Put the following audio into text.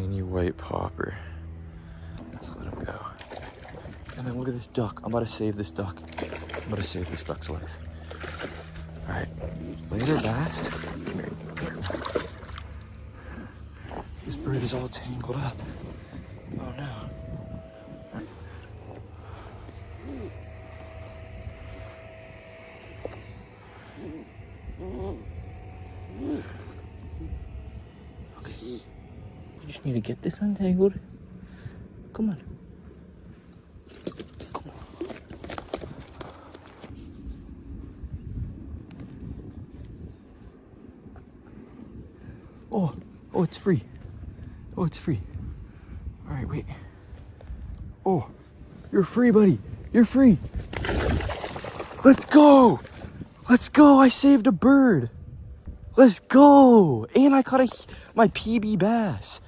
tiny white popper. Let's let him go. And then look at this duck. I'm about to save this duck. I'm about to save this duck's life. All right, later, Bast. Come here. This bird is all tangled up. Oh no. Okay. You just need to get this untangled. Come on. Come on. Oh, it's free. Oh, it's free. All right, wait. Oh, you're free, buddy. You're free. Let's go. Let's go. I saved a bird. Let's go. And I caught my PB bass.